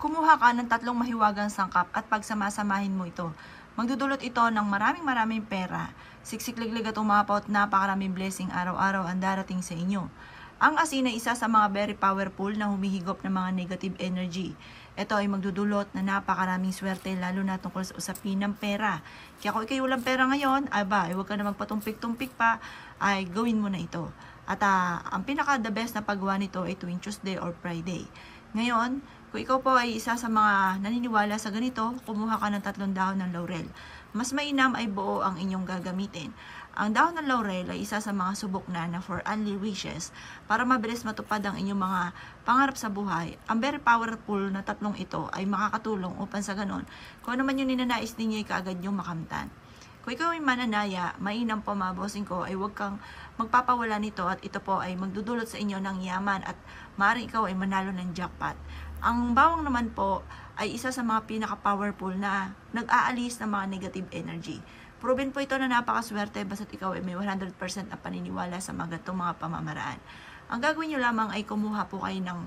Kumuha ka ng 3 mahiwagang sangkap at pagsamasamahin mo ito. Magdudulot ito ng maraming pera. Siksikliglig at umapot, napakaraming blessing araw-araw ang darating sa inyo. Ang asin ay isa sa mga very powerful na humihigop ng mga negative energy. Ito ay magdudulot na napakaraming swerte lalo na tungkol sa usapin ng pera. Kaya kung ikay walang pera ngayon, huwag ka na magpatumpik-tumpik pa, ay gawin mo na ito. At ang pinaka-the best na paggawa nito ay tuwing Tuesday or Friday. Ngayon, kung ikaw po ay isa sa mga naniniwala sa ganito, kumuha ka ng 3 dahon ng laurel. Mas mainam ay buo ang inyong gagamitin. Ang dahon ng laurel ay isa sa mga subok na for only wishes para mabilis matupad ang inyong mga pangarap sa buhay. Ang very powerful na 3 ito ay makakatulong upang sa ganon, kung ano man yung ninanais ninyo ay kaagad yung makamtan. Kung ikaw ay mananaya, mainam po mga bossing ko ay huwag kang magpapawala nito at ito po ay magdudulot sa inyo ng yaman at maaaring ikaw ay manalo ng jackpot. Ang bawang naman po ay isa sa mga pinaka-powerful na nag-aalis ng mga negative energy. Proven po ito na napakaswerte basta't ikaw ay may 100% na paniniwala sa mga ganitong mga pamamaraan. Ang gagawin nyo lamang ay kumuha po kayo ng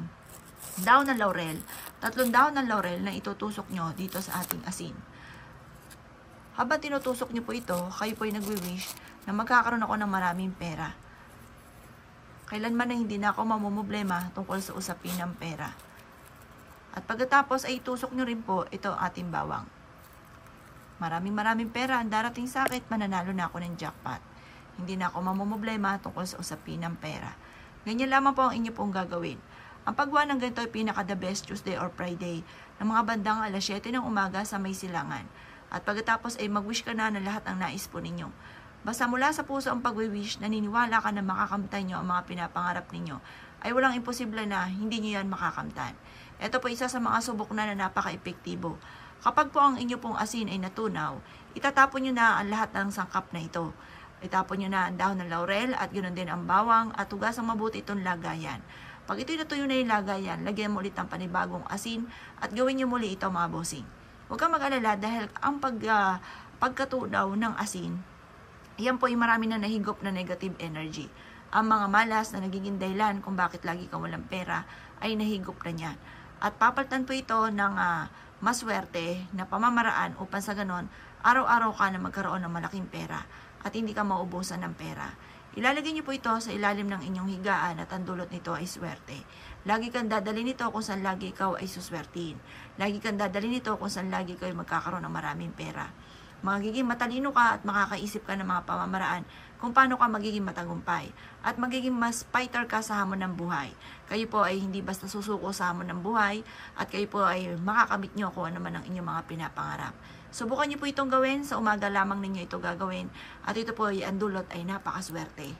dahon ng laurel, 3 dahon ng laurel na itutusok nyo dito sa ating asin. Habang tinutusok nyo po ito, kayo po ay nagwi-wish na magkakaroon ako ng maraming pera. Kailanman na hindi na ako mamumblema tungkol sa usapin ng pera. At pagkatapos ay itusok nyo rin po ito ating bawang. Maraming pera ang darating sa akin, mananalo na ako ng jackpot. Hindi na ako mamumblema tungkol sa usapin ng pera. Ganyan lamang po ang inyo pong gagawin. Ang paggawa ng ganito ay pinaka-the best Tuesday or Friday ng mga bandang alas 7 ng umaga sa may silangan. At pagkatapos ay mag-wish ka na lahat ang nais po ninyo. Basta mula sa puso ang pag-wish, naniniwala ka na makakamtan nyo ang mga pinapangarap ninyo, ay walang imposible na hindi nyo yan makakamtan. Ito po isa sa mga subok na napaka-epektibo. Kapag po ang inyo pong asin ay natunaw, itatapon nyo na ang lahat ng sangkap na ito. Itapon nyo na ang dahon ng laurel at ganoon din ang bawang at hugasang mabuti itong lagayan. Pag ito'y natuyo na yung lagayan, lagyan mo ulit ng panibagong asin at gawin nyo muli ito mga bossing. Huwag kang mag-alala dahil ang pagkatunaw ng asin, yan po ay marami na nahigop na negative energy. Ang mga malas na nagiging dahilan kung bakit lagi kang walang pera ay nahigop na niyan. At papalitan po ito ng maswerte na pamamaraan upang sa ganon, araw-araw ka na magkaroon ng malaking pera at hindi ka maubusan ng pera. Ilalagay niyo po ito sa ilalim ng inyong higaan at ang dulot nito ay swerte. Lagi kang dadalhin nito kung saan lagi ikaw ay suswertiin. Lagi kang dadalhin nito kung saan lagi ikaw ay magkakaroon ng maraming pera. Magiging matalino ka at makakaisip ka ng mga pamamaraan kung paano ka magiging matagumpay at magiging mas fighter ka sa hamon ng buhay. Kayo po ay hindi basta susuko sa hamon ng buhay at kayo po ay makakamit nyo kung ano man ang inyong mga pinapangarap. Subukan niyo po itong gawin, sa umaga lamang ninyo ito gagawin at ito po ay ang dulot ay napakaswerte.